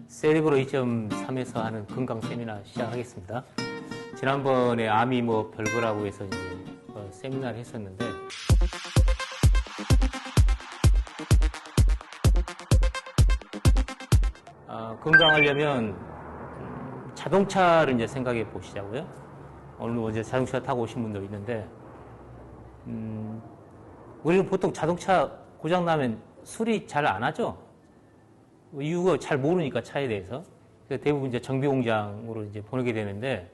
세리브로 2.3에서 하는 건강 세미나 시작하겠습니다. 지난번에 암이 뭐 별거라고 해서 이제 세미나를 했었는데, 건강하려면 자동차를 이제 생각해 보시자고요. 오늘 이제 자동차 타고 오신 분도 있는데, 우리는 보통 자동차 고장 나면 수리 잘 안 하죠. 이유가 잘 모르니까 차에 대해서. 그래서 대부분 이제 정비 공장으로 이제 보내게 되는데,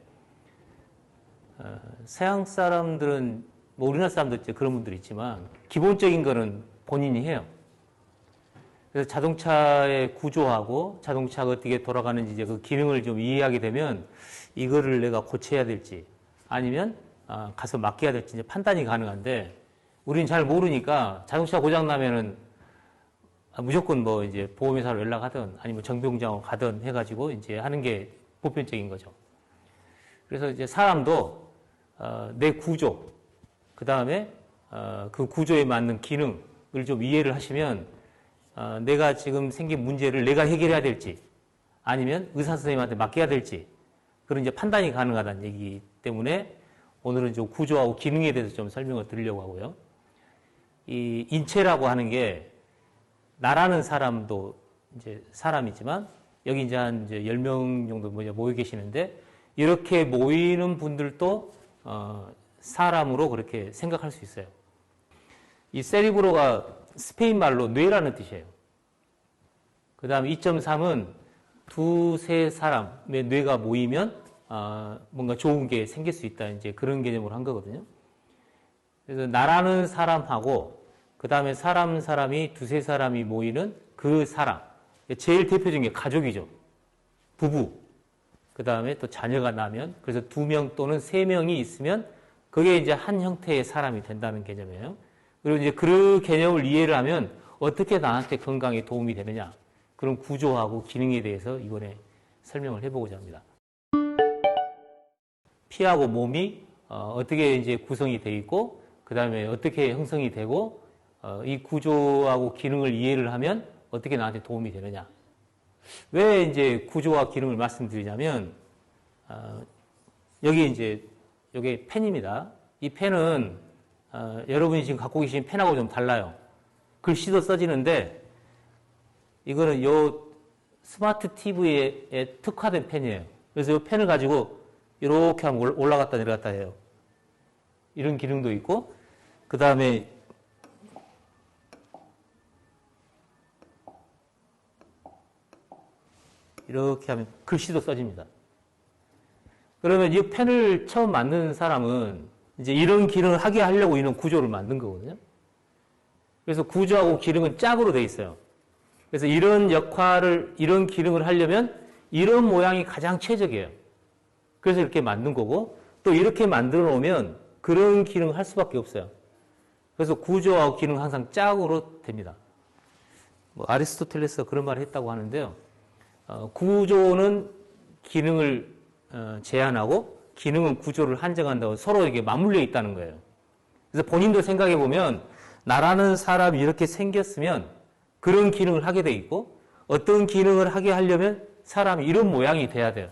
서양 사람들은 뭐 우리나라 사람들 그런 분들 있지만 기본적인 거는 본인이 해요. 그래서 자동차의 구조하고 자동차가 어떻게 돌아가는지 이제 그 기능을 좀 이해하게 되면 이거를 내가 고쳐야 될지 아니면 가서 맡겨야 될지 이제 판단이 가능한데, 우리는 잘 모르니까 자동차 고장 나면은 무조건 뭐 이제 보험회사로 연락하든 아니면 정비공장으로 가든 해가지고 이제 하는 게 보편적인 거죠. 그래서 이제 사람도 내 구조, 그 다음에 그 구조에 맞는 기능을 좀 이해를 하시면 내가 지금 생긴 문제를 내가 해결해야 될지 아니면 의사 선생님한테 맡겨야 될지 그런 이제 판단이 가능하다는 얘기이기 때문에 오늘은 좀 구조하고 기능에 대해서 좀 설명을 드리려고 하고요. 이 인체라고 하는 게 나라는 사람도 이제 사람이지만 여기 이제 한 10명 정도 모여 계시는데, 이렇게 모이는 분들도 사람으로 그렇게 생각할 수 있어요. 이 세리브로가 스페인 말로 뇌라는 뜻이에요. 그 다음에 2.3은 두세 사람의 뇌가 모이면 뭔가 좋은 게 생길 수 있다, 이제 그런 개념으로 한 거거든요. 그래서 나라는 사람하고 그 다음에 사람이 두세 사람이 모이는 그 사람. 제일 대표적인 게 가족이죠. 부부. 그 다음에 또 자녀가 나면, 그래서 2명 또는 3명이 있으면 그게 이제 한 형태의 사람이 된다는 개념이에요. 그리고 이제 그 개념을 이해를 하면 어떻게 나한테 건강에 도움이 되느냐. 그런 구조하고 기능에 대해서 이번에 설명을 해보고자 합니다. 피하고 몸이 어떻게 이제 구성이 되어 있고, 그 다음에 어떻게 형성이 되고, 이 구조하고 기능을 이해를 하면 어떻게 나한테 도움이 되느냐. 왜 이제 구조와 기능을 말씀드리냐면, 여기 이제, 여기 펜입니다. 이 펜은, 여러분이 지금 갖고 계신 펜하고 좀 달라요. 글씨도 써지는데, 이거는 요 스마트 TV에 특화된 펜이에요. 그래서 이 펜을 가지고 이렇게 하면 올라갔다 내려갔다 해요. 이런 기능도 있고, 그 다음에 이렇게 하면 글씨도 써집니다. 그러면 이 펜을 처음 만든 사람은 이제 이런 기능을 하게 하려고 이런 구조를 만든 거거든요. 그래서 구조하고 기능은 짝으로 돼 있어요. 그래서 이런 역할을, 이런 기능을 하려면 이런 모양이 가장 최적이에요. 그래서 이렇게 만든 거고, 또 이렇게 만들어 놓으면 그런 기능을 할 수밖에 없어요. 그래서 구조하고 기능은 항상 짝으로 됩니다. 뭐 아리스토텔레스가 그런 말을 했다고 하는데요. 구조는 기능을 제한하고 기능은 구조를 한정한다고 서로 이게 맞물려 있다는 거예요. 그래서 본인도 생각해 보면 나라는 사람이 이렇게 생겼으면 그런 기능을 하게 돼 있고, 어떤 기능을 하게 하려면 사람이 이런 모양이 돼야 돼요.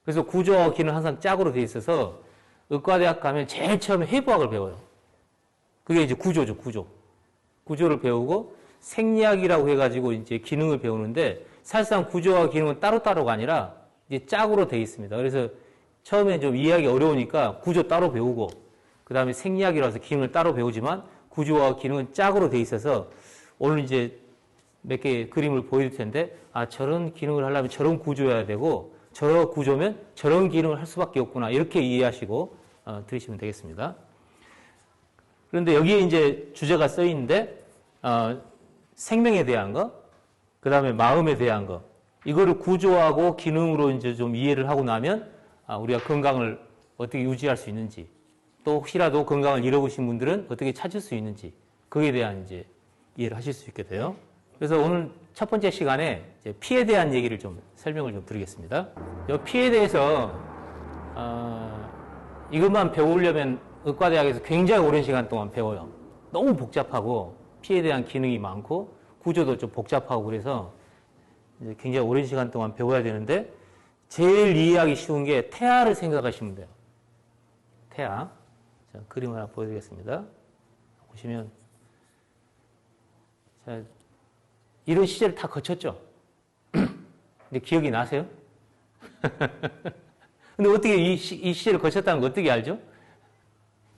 그래서 구조와 기능은 항상 짝으로 돼 있어서 의과대학 가면 제일 처음에 해부학을 배워요. 그게 이제 구조죠, 구조. 구조를 배우고 생리학이라고 해가지고 이제 기능을 배우는데, 사실상 구조와 기능은 따로따로가 아니라 이제 짝으로 돼 있습니다. 그래서 처음에 좀 이해하기 어려우니까 구조 따로 배우고, 그 다음에 생리학이라서 기능을 따로 배우지만 구조와 기능은 짝으로 돼 있어서 오늘 이제 몇 개의 그림을 보여줄 텐데, 저런 기능을 하려면 저런 구조여야 되고, 저런 구조면 저런 기능을 할 수밖에 없구나. 이렇게 이해하시고 들으시면 되겠습니다. 그런데 여기에 이제 주제가 써 있는데, 생명에 대한 거, 그 다음에 마음에 대한 거, 이거를 구조하고 기능으로 이제 좀 이해를 하고 나면 우리가 건강을 어떻게 유지할 수 있는지, 또 혹시라도 건강을 잃어보신 분들은 어떻게 찾을 수 있는지, 그에 대한 이제 이해를 하실 수 있게 돼요. 그래서 오늘 첫 번째 시간에 이제 피에 대한 얘기를 좀 설명을 좀 드리겠습니다. 이 피에 대해서 이것만 배우려면 의과대학에서 굉장히 오랜 시간 동안 배워요. 너무 복잡하고 피에 대한 기능이 많고 구조도 좀 복잡하고 그래서 이제 굉장히 오랜 시간 동안 배워야 되는데 제일 이해하기 쉬운 게 태아를 생각하시면 돼요. 태아. 자, 그림을 하나 보여드리겠습니다. 보시면 자, 이런 시절을 다 거쳤죠. 근데 기억이 나세요? 근데 어떻게 이 시절을 거쳤다는 거 어떻게 알죠?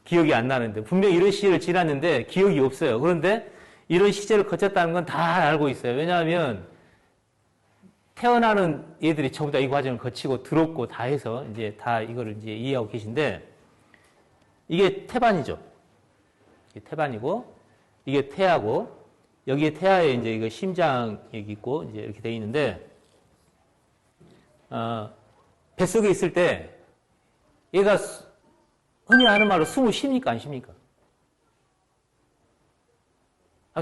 기억이 안 나는데 분명히 이런 시절을 지났는데 기억이 없어요. 그런데 이런 시절을 거쳤다는 건 다 알고 있어요. 왜냐하면 태어나는 얘들이 전부 다 이 과정을 거치고 들었고 다 해서 이제 다 이거를 이제 이해하고 계신데 이게 태반이죠. 이게 태반이고 이게 태아고 여기에 태아에 이제 이거 심장 여기 있고 이제 이렇게 돼 있는데 뱃속에 있을 때 얘가 흔히 하는 말로 숨을 쉽니까 안 쉽니까?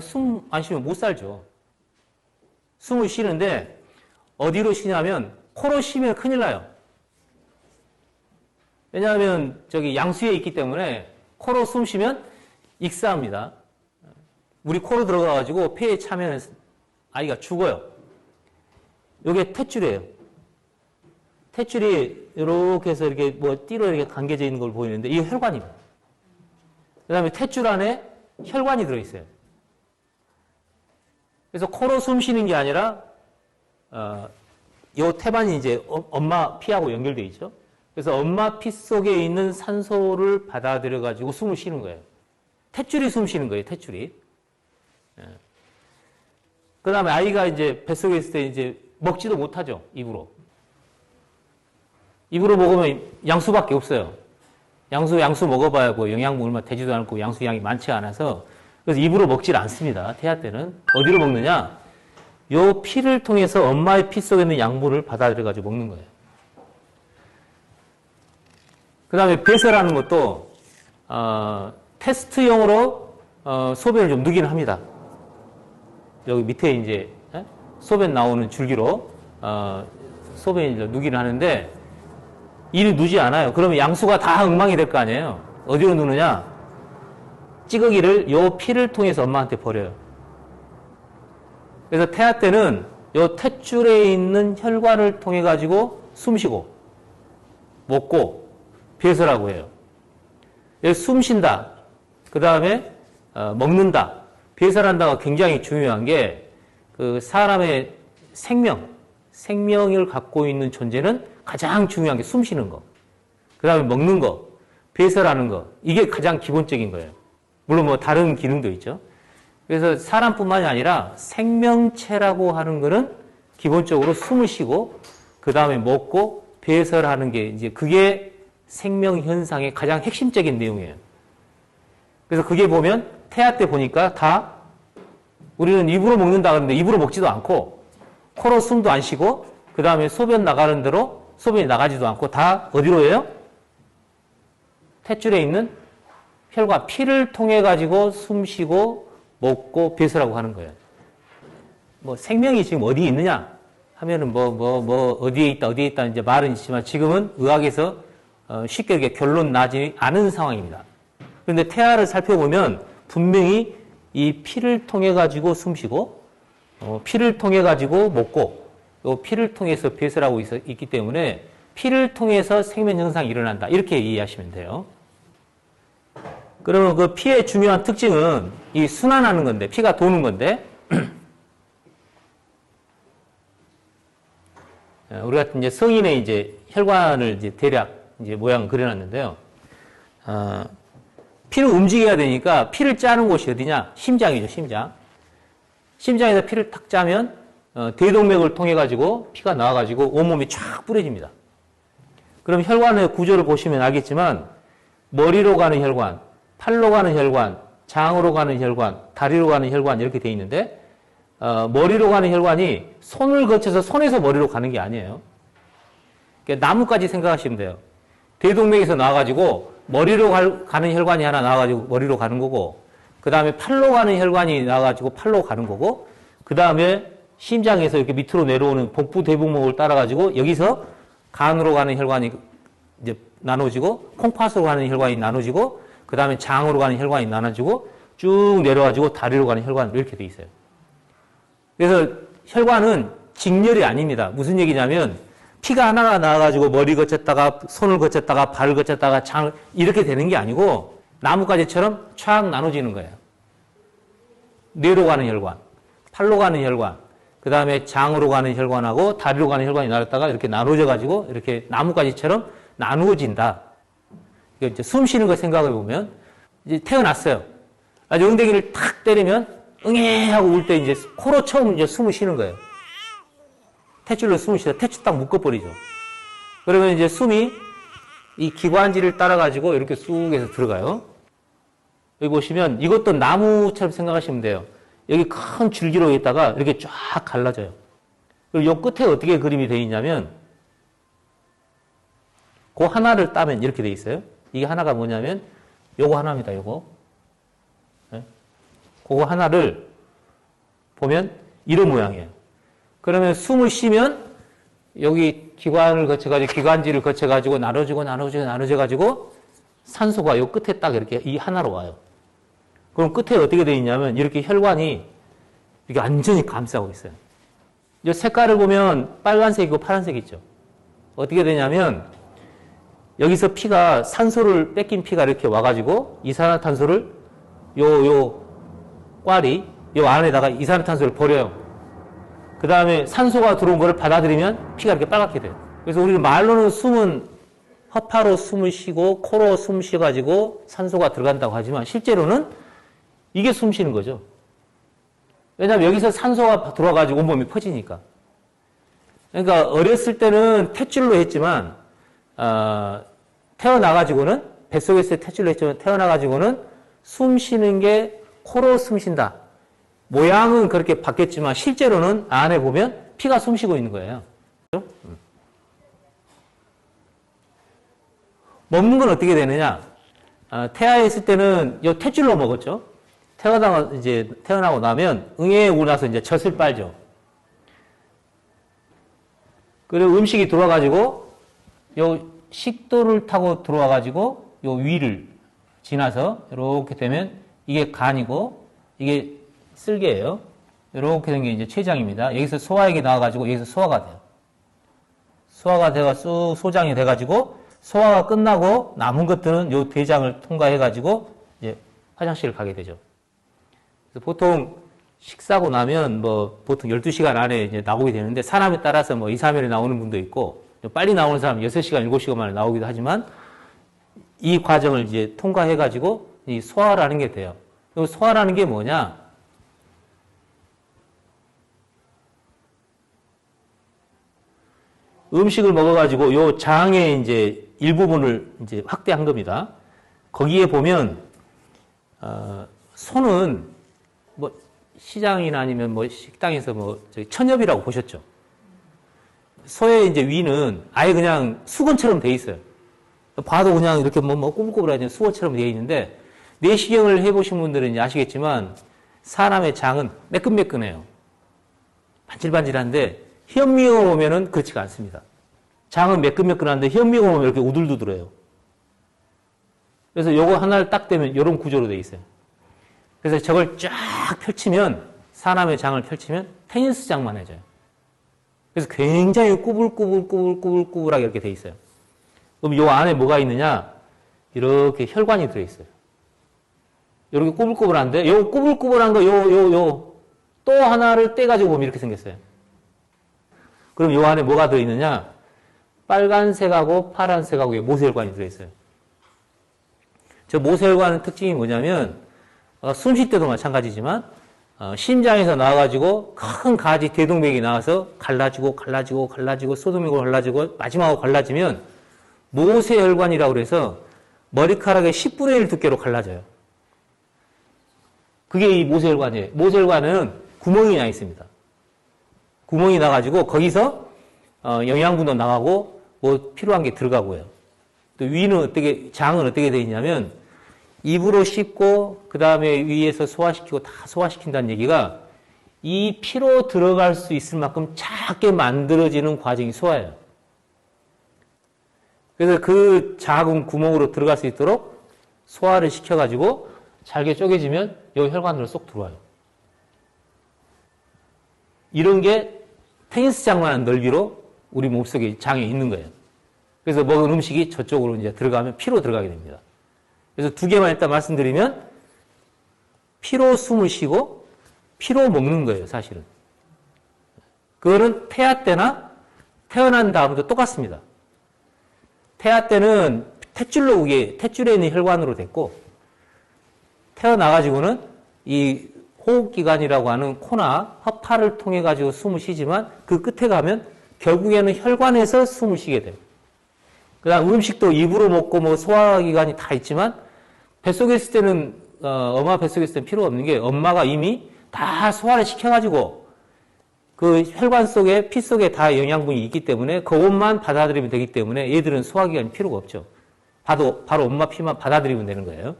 숨 안 쉬면 못 살죠. 숨을 쉬는데 어디로 쉬냐면 코로 쉬면 큰일 나요. 왜냐하면 저기 양수에 있기 때문에 코로 숨 쉬면 익사합니다. 물이 코로 들어가가지고 폐에 차면 아이가 죽어요. 이게 탯줄이에요. 탯줄이 이렇게 해서 이렇게 뭐 띠로 이렇게 감겨져 있는 걸 보이는데 이게 혈관입니다. 그 다음에 탯줄 안에 혈관이 들어있어요. 그래서 코로 숨 쉬는 게 아니라 요 태반이 이제 엄마 피하고 연결되어 있죠. 그래서 엄마 피 속에 있는 산소를 받아들여 가지고 숨을 쉬는 거예요. 탯줄이 숨 쉬는 거예요. 탯줄이. 그 다음에 아이가 이제 뱃속에 있을 때 이제 먹지도 못하죠. 입으로. 입으로 먹으면 양수밖에 없어요. 양수 먹어봐야 뭐 영양분 얼마 되지도 않고 양수량이 많지 않아서 그래서 입으로 먹질 않습니다. 태아 때는. 어디로 먹느냐? 요 피를 통해서 엄마의 피 속에 있는 양분을 받아들여가지고 먹는 거예요. 그 다음에 배설하는 것도, 테스트용으로, 소변을 좀 누기는 합니다. 여기 밑에 이제, 소변 나오는 줄기로, 소변을 누기는 하는데, 이를 누지 않아요. 그러면 양수가 다 엉망이 될 거 아니에요. 어디로 누느냐? 찌꺼기를 요 피를 통해서 엄마한테 버려요. 그래서 태아 때는 요 탯줄에 있는 혈관을 통해 가지고 숨쉬고 먹고 배설하고 해요. 숨 쉰다. 그 다음에 먹는다. 배설한다가 굉장히 중요한 게 그 사람의 생명을 갖고 있는 존재는 가장 중요한 게 숨 쉬는 거. 그 다음에 먹는 거, 배설하는 거. 이게 가장 기본적인 거예요. 물론 뭐 다른 기능도 있죠. 그래서 사람뿐만이 아니라 생명체라고 하는 거는 기본적으로 숨을 쉬고 그 다음에 먹고 배설하는 게 이제 그게 생명 현상의 가장 핵심적인 내용이에요. 그래서 그게 보면 태아 때 보니까 다 우리는 입으로 먹는다 그러는데 입으로 먹지도 않고 코로 숨도 안 쉬고 그 다음에 소변 나가는 대로 소변이 나가지도 않고 다 어디로 해요? 탯줄에 있는 혈관, 피를 통해 가지고 숨 쉬고 먹고 배설하고 하는 거예요. 뭐 생명이 지금 어디에 있느냐 하면은 어디에 있다 이제 말은 있지만 지금은 의학에서 쉽게 이렇게 결론 나지 않은 상황입니다. 그런데 태아를 살펴보면 분명히 이 피를 통해 가지고 숨 쉬고 피를 통해 가지고 먹고 또 피를 통해서 배설하고 있기 때문에 피를 통해서 생명 현상이 일어난다. 이렇게 이해하시면 돼요. 그러면 그 피의 중요한 특징은 이 순환하는 건데, 피가 도는 건데, 우리가 이제 성인의 이제 혈관을 이제 대략 이제 모양을 그려놨는데요. 피를 움직여야 되니까 피를 짜는 곳이 어디냐? 심장이죠, 심장. 심장에서 피를 탁 짜면 대동맥을 통해 가지고 피가 나와 가지고 온몸이 쫙 뿌려집니다. 그럼 혈관의 구조를 보시면 알겠지만 머리로 가는 혈관, 팔로 가는 혈관, 장으로 가는 혈관, 다리로 가는 혈관 이렇게 돼 있는데 머리로 가는 혈관이 손을 거쳐서 손에서 머리로 가는 게 아니에요. 그러니까 나무까지 생각하시면 돼요. 대동맥에서 나와가지고 머리로 가는 혈관이 하나 나와가지고 머리로 가는 거고 그 다음에 팔로 가는 혈관이 나와가지고 팔로 가는 거고 그 다음에 심장에서 이렇게 밑으로 내려오는 복부 대동맥을 따라가지고 여기서 간으로 가는 혈관이 이제 나눠지고 콩팥으로 가는 혈관이 나눠지고 그 다음에 장으로 가는 혈관이 나눠지고 쭉 내려가지고 다리로 가는 혈관 이렇게 돼 있어요. 그래서 혈관은 직렬이 아닙니다. 무슨 얘기냐면 피가 하나가 나와가지고 머리 거쳤다가 손을 거쳤다가 발을 거쳤다가 장 이렇게 되는 게 아니고 나뭇가지처럼 촥 나눠지는 거예요. 뇌로 가는 혈관, 팔로 가는 혈관, 그 다음에 장으로 가는 혈관하고 다리로 가는 혈관이 나눴다가 이렇게 나눠져가지고 이렇게 나뭇가지처럼 나누어진다. 이거 이제 숨 쉬는 거 생각해 보면 이제 태어났어요. 아주 엉덩이를 탁 때리면 응애 하고 울 때 이제 코로 처음 이제 숨을 쉬는 거예요. 탯줄로 숨을 쉬다 탯줄 딱 묶어버리죠. 그러면 이제 숨이 이 기관지를 따라가지고 이렇게 쑥 해서 들어가요. 여기 보시면 이것도 나무처럼 생각하시면 돼요. 여기 큰 줄기로 있다가 이렇게 쫙 갈라져요. 그리고 요 끝에 어떻게 그림이 되어 있냐면 그 하나를 따면 이렇게 되어 있어요. 이게 하나가 뭐냐면 요거 하나입니다. 요거. 네? 그거 하나를 보면 이런 모양이에요. 그러면 숨을 쉬면 여기 기관을 거쳐가지고 기관지를 거쳐가지고 나눠져가지고 산소가 요 끝에 딱 이렇게 이 하나로 와요. 그럼 끝에 어떻게 되어 있냐면 이렇게 혈관이 이렇게 완전히 감싸고 있어요. 이 색깔을 보면 빨간색이고 파란색 있죠. 어떻게 되냐면 여기서 피가 산소를 뺏긴 피가 이렇게 와가지고 이산화탄소를 요 꽈리 요 안에다가 이산화탄소를 버려요. 그 다음에 산소가 들어온 거를 받아들이면 피가 이렇게 빨갛게 돼요. 그래서 우리는 말로는 숨은 허파로 숨을 쉬고 코로 숨 쉬어가지고 산소가 들어간다고 하지만 실제로는 이게 숨 쉬는 거죠. 왜냐하면 여기서 산소가 들어와가지고 온몸이 퍼지니까. 그러니까 어렸을 때는 탯줄로 했지만 태어나가지고는 뱃속에서 탯줄로 했지만 태어나가지고는 숨 쉬는 게 코로 숨 쉰다. 모양은 그렇게 바뀌었지만 실제로는 안에 보면 피가 숨 쉬고 있는 거예요. 먹는 건 어떻게 되느냐? 태아에 있을 때는 이 탯줄로 먹었죠. 태어나고 나면 응애에 오고 나서 이제 젖을 빨죠. 그리고 음식이 들어와가지고 요 식도를 타고 들어와가지고 요 위를 지나서 이렇게 되면 이게 간이고 이게 쓸개예요. 이렇게 된 게 이제 췌장입니다. 여기서 소화액이 나와가지고 여기서 소화가 돼요. 소화가 돼가 쑥 소장이 돼가지고 소화가 끝나고 남은 것들은 요 대장을 통과해가지고 이제 화장실을 가게 되죠. 그래서 보통 식사하고 나면 뭐 보통 12시간 안에 이제 나오게 되는데 사람에 따라서 뭐 2, 3일에 나오는 분도 있고 빨리 나오는 사람 6시간, 7시간 만에 나오기도 하지만 이 과정을 이제 통과해가지고 이 소화라는 게 돼요. 그리고 소화라는 게 뭐냐? 음식을 먹어가지고 요 장의 이제 일부분을 이제 확대한 겁니다. 거기에 보면, 소는 뭐 시장이나 아니면 뭐 식당에서 뭐 천엽이라고 보셨죠? 소의 이제 위는 아예 그냥 수건처럼 돼 있어요. 봐도 그냥 이렇게 뭐 꼬불꼬불하게 수건처럼 돼 있는데 내시경을 해보신 분들은 아시겠지만 사람의 장은 매끈매끈해요. 반질반질한데 현미경을 보면은 그렇지가 않습니다. 장은 매끈매끈한데 현미경을 보면 이렇게 우둘두둘해요. 그래서 요거 하나를 딱 대면 이런 구조로 돼 있어요. 그래서 저걸 쫙 펼치면 사람의 장을 펼치면 테니스장만 해져요. 그래서 굉장히 꾸불꾸불하게 이렇게 돼 있어요. 그럼 요 안에 뭐가 있느냐? 이렇게 혈관이 들어있어요. 이렇게 꾸불꾸불한데 요 꾸불꾸불한 거 또 하나를 떼가지고 보면 이렇게 생겼어요. 그럼 요 안에 뭐가 들어있느냐? 빨간색하고 파란색하고 모세혈관이 들어있어요. 저 모세혈관의 특징이 뭐냐면 숨 쉴 때도 마찬가지지만 심장에서 나와가지고 큰 가지 대동맥이 나와서 갈라지고 소동맥으로 갈라지고 마지막으로 갈라지면 모세혈관이라고 그래서 머리카락의 10분의 1 두께로 갈라져요. 그게 이 모세혈관이에요. 모세혈관은 구멍이 나 있습니다. 구멍이 나가지고 거기서 영양분도 나가고 뭐 필요한 게 들어가고요. 또 장은 어떻게 되어 있냐면 입으로 씹고 그 다음에 위에서 소화시키고 다 소화시킨다는 얘기가 이 피로 들어갈 수 있을 만큼 작게 만들어지는 과정이 소화예요. 그래서 그 작은 구멍으로 들어갈 수 있도록 소화를 시켜가지고 잘게 쪼개지면 여기 혈관으로 쏙 들어와요. 이런 게 테니스장만한 넓이로 우리 몸속에 장에 있는 거예요. 그래서 먹은 음식이 저쪽으로 이제 들어가면 피로 들어가게 됩니다. 그래서 두 개만 일단 말씀드리면 피로 숨을 쉬고 피로 먹는 거예요, 사실은. 그거는 태아 때나 태어난 다음도 똑같습니다. 태아 때는 탯줄에 있는 혈관으로 됐고, 태어나가지고는 이 호흡기관이라고 하는 코나 허파를 통해 가지고 숨을 쉬지만 그 끝에 가면 결국에는 혈관에서 숨을 쉬게 돼요. 그 다음 음식도 입으로 먹고 뭐 소화기관이 다 있지만 뱃속에 있을 때는, 엄마 뱃속에 있을 때는 필요가 없는 게 엄마가 이미 다 소화를 시켜가지고 그 혈관 속에, 피 속에 다 영양분이 있기 때문에 그것만 받아들이면 되기 때문에 얘들은 소화기관이 필요가 없죠. 바로 엄마 피만 받아들이면 되는 거예요.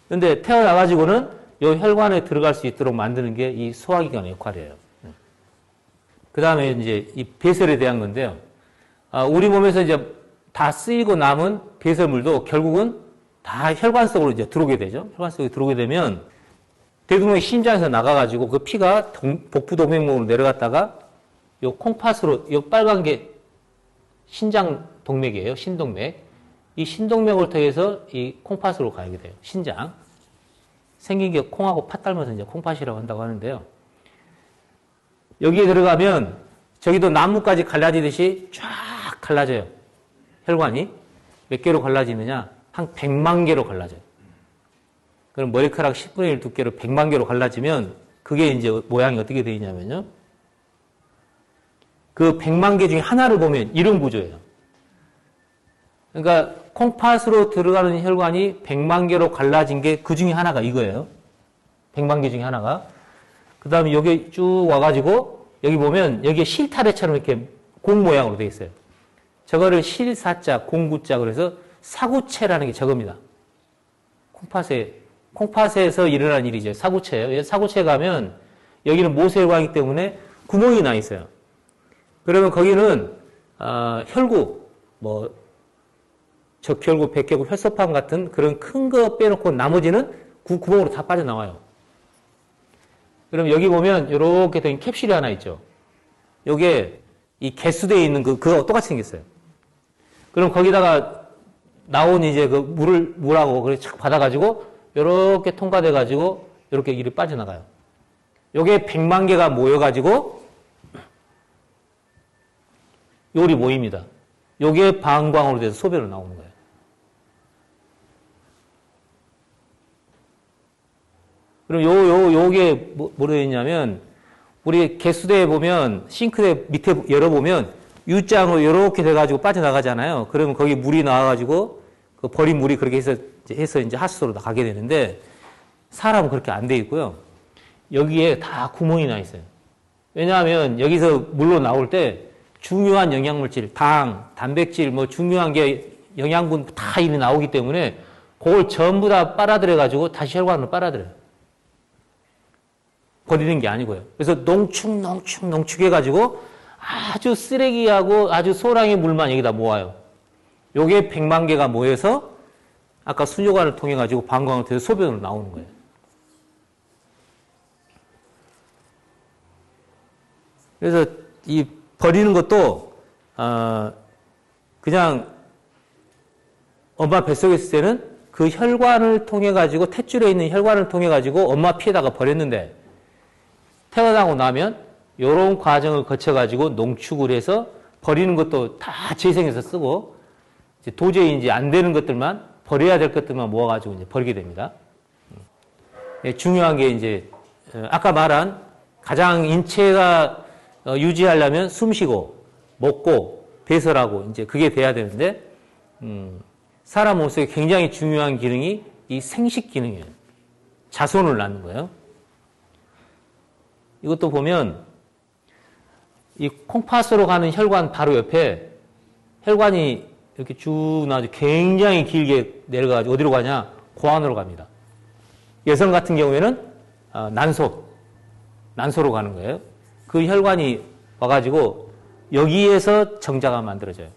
그런데 태어나가지고는 이 혈관에 들어갈 수 있도록 만드는 게 이 소화기관의 역할이에요. 그 다음에 이제 이 배설에 대한 건데요. 우리 몸에서 이제 다 쓰이고 남은 배설물도 결국은 다 혈관 속으로 이제 들어오게 되죠. 혈관 속에 들어오게 되면 대동맥 심장에서 나가가지고 그 피가 복부 동맥으로 내려갔다가 요 콩팥으로, 요 빨간 게 신장 동맥이에요. 신동맥. 이 신동맥을 통해서 이 콩팥으로 가게 돼요. 신장. 생긴 게 콩하고 팥 닮아서 이제 콩팥이라고 한다고 하는데요. 여기에 들어가면 저기도 나무까지 갈라지듯이 쫙 갈라져요. 혈관이. 몇 개로 갈라지느냐? 한 100만 개로 갈라져요. 그럼 머리카락 10분의 1 두께로 100만 개로 갈라지면 그게 이제 모양이 어떻게 되냐면요. 그 100만 개 중에 하나를 보면 이런 구조예요. 그러니까 콩팥으로 들어가는 혈관이 100만 개로 갈라진 게 그 중에 하나가 이거예요. 100만 개 중에 하나가. 그 다음에 여기 쭉 와가지고 여기 보면 여기에 실타래처럼 이렇게 공 모양으로 되어 있어요. 저거를 실사자, 공구자 그래서 사구체라는 게 저겁니다. 콩팥에서 일어난 일이죠. 사구체예요. 사구체 가면 여기는 모세혈관이기 때문에 구멍이 나 있어요. 그러면 거기는 혈구, 뭐 적혈구, 백혈구, 혈소판 같은 그런 큰 거 빼놓고 나머지는 구멍으로 다 빠져나와요. 그럼 여기 보면 이렇게 된 캡슐이 하나 있죠. 요게 이 개수대에 있는 그거 똑같이 생겼어요. 그럼 거기다가 나온 이제 그 물하고 그래 착 받아가지고 이렇게 통과돼가지고 이렇게 일이 빠져나가요. 요게 100만 개가 모여가지고 요리 모입니다. 요게 방광으로 돼서 소변으로 나오는 거예요. 그럼 요게 뭐로 있냐면 우리 개수대에 보면 싱크대 밑에 열어보면 U장으로 이렇게 돼가지고 빠져나가잖아요. 그러면 거기 물이 나와가지고 그 버린 물이 그렇게 해서 이제 하수도로 가게 되는데 사람은 그렇게 안 돼 있고요. 여기에 다 구멍이 나 있어요. 왜냐하면 여기서 물로 나올 때 중요한 영양물질, 당, 단백질, 뭐 중요한 게 영양분 다 이리 나오기 때문에 그걸 전부 다 빨아들여가지고 다시 혈관으로 빨아들여요. 버리는 게 아니고요. 그래서 농축해가지고 아주 쓰레기하고 아주 소량의 물만 여기다 모아요. 요게 100만 개가 모여서 아까 순뇨관을 통해가지고 방광을 통해서 소변으로 나오는 거예요. 그래서 이 버리는 것도 그냥 엄마 뱃속에 있을 때는 그 혈관을 통해가지고 탯줄에 있는 혈관을 통해가지고 엄마 피에다가 버렸는데 태어나고 나면 이런 과정을 거쳐가지고 농축을 해서 버리는 것도 다 재생해서 쓰고 이제 도저히 이제 안 되는 것들만 버려야 될 것들만 모아가지고 이제 버리게 됩니다. 중요한 게 이제 아까 말한 가장 인체가 유지하려면 숨쉬고 먹고 배설하고 이제 그게 돼야 되는데 사람 몸속에 굉장히 중요한 기능이 이 생식 기능이에요. 자손을 낳는 거예요. 이것도 보면 이 콩팥으로 가는 혈관 바로 옆에 혈관이 이렇게 쭉 나와서 굉장히 길게 내려가지고 어디로 가냐? 고환으로 갑니다. 여성 같은 경우에는 난소로 가는 거예요. 그 혈관이 와가지고 여기에서 정자가 만들어져요.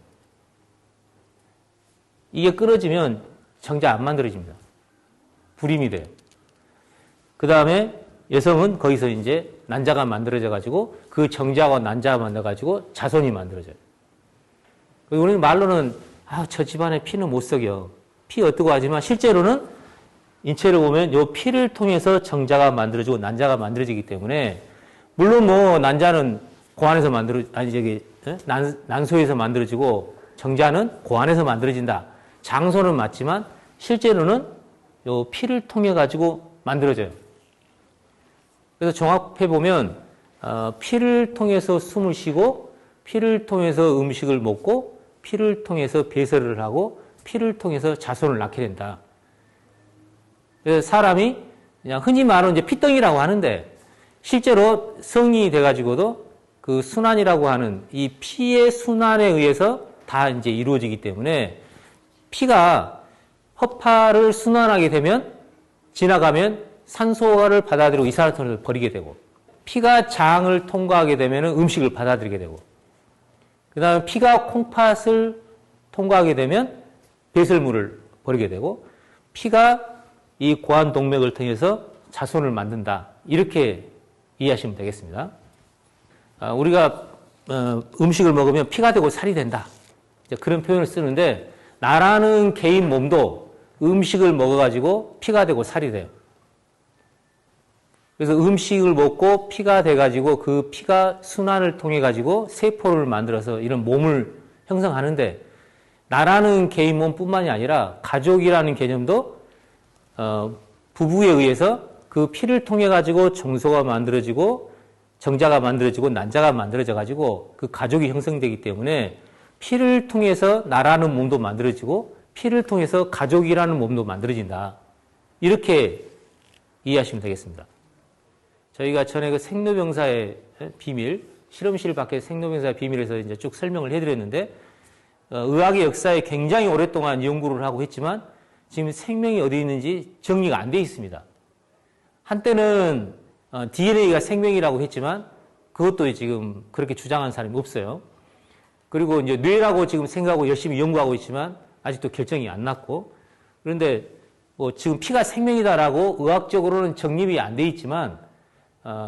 이게 끊어지면 정자 안 만들어집니다. 불임이 돼요. 그 다음에 여성은 거기서 이제 난자가 만들어져 가지고 그 정자와 난자가 만나가지고 자손이 만들어져요. 우리는 말로는 저 집안의 피는 못 썩여. 피 어떠고 하지만 실제로는 인체를 보면 이 피를 통해서 정자가 만들어지고 난자가 만들어지기 때문에 물론 뭐 난자는 고안에서 난소에서 만들어지고 정자는 고안에서 만들어진다. 장소는 맞지만 실제로는 이 피를 통해 가지고 만들어져요. 그래서 종합해 보면 피를 통해서 숨을 쉬고 피를 통해서 음식을 먹고 피를 통해서 배설을 하고 피를 통해서 자손을 낳게 된다. 그래서 사람이 그냥 흔히 말하는 이제 피덩이라고 하는데 실제로 성인이 돼가지고도 그 순환이라고 하는 이 피의 순환에 의해서 다 이제 이루어지기 때문에 피가 허파를 순환하게 되면 지나가면 산소를 받아들이고 이산화탄소를 버리게 되고 피가 장을 통과하게 되면 음식을 받아들이게 되고 그 다음에 피가 콩팥을 통과하게 되면 배설물을 버리게 되고 피가 이 고환동맥을 통해서 자손을 만든다. 이렇게 이해하시면 되겠습니다. 우리가 음식을 먹으면 피가 되고 살이 된다. 그런 표현을 쓰는데 나라는 개인 몸도 음식을 먹어가지고 피가 되고 살이 돼요. 그래서 음식을 먹고 피가 돼가지고 그 피가 순환을 통해가지고 세포를 만들어서 이런 몸을 형성하는데 나라는 개인 몸뿐만이 아니라 가족이라는 개념도 부부에 의해서 그 피를 통해가지고 정소가 만들어지고 정자가 만들어지고 난자가 만들어져가지고 그 가족이 형성되기 때문에 피를 통해서 나라는 몸도 만들어지고 피를 통해서 가족이라는 몸도 만들어진다. 이렇게 이해하시면 되겠습니다. 저희가 전에 그 생로병사의 비밀, 실험실 밖의 생로병사의 비밀에서 이제 쭉 설명을 해드렸는데, 의학의 역사에 굉장히 오랫동안 연구를 하고 했지만, 지금 생명이 어디 있는지 정리가 안 돼 있습니다. 한때는 DNA가 생명이라고 했지만, 그것도 지금 그렇게 주장한 사람이 없어요. 그리고 이제 뇌라고 지금 생각하고 열심히 연구하고 있지만, 아직도 결정이 안 났고, 그런데 뭐 지금 피가 생명이다라고 의학적으로는 정립이 안 돼 있지만,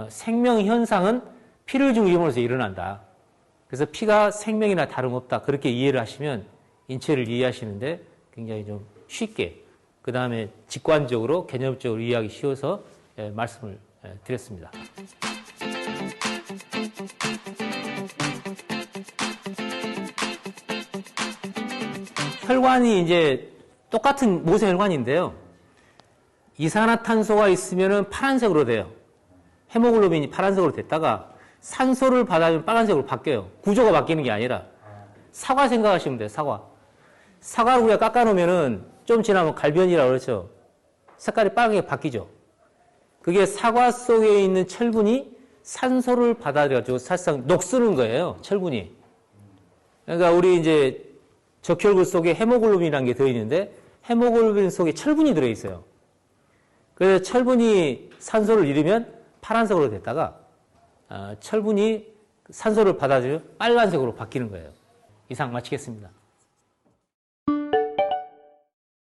생명 현상은 피를 중심으로서 일어난다. 그래서 피가 생명이나 다름없다. 그렇게 이해를 하시면 인체를 이해하시는데 굉장히 좀 쉽게, 그 다음에 직관적으로, 개념적으로 이해하기 쉬워서 말씀을 드렸습니다. 혈관이 이제 똑같은 모세혈관인데요. 이산화탄소가 있으면 파란색으로 돼요. 헤모글로빈이 파란색으로 됐다가 산소를 받아주면 빨간색으로 바뀌어요. 구조가 바뀌는 게 아니라. 사과 생각하시면 돼요. 사과를 우리가 깎아놓으면 좀 지나면 갈변이라고 그러죠. 색깔이 빨갛게 바뀌죠. 그게 사과 속에 있는 철분이 산소를 받아들여가지고 사실상 녹쓰는 거예요. 철분이. 그러니까 우리 이제 적혈구 속에 헤모글로빈이라는 게 들어있는데 헤모글로빈 속에 철분이 들어있어요. 그래서 철분이 산소를 잃으면 파란색으로 됐다가 철분이 산소를 받아들여 빨간색으로 바뀌는 거예요. 이상 마치겠습니다.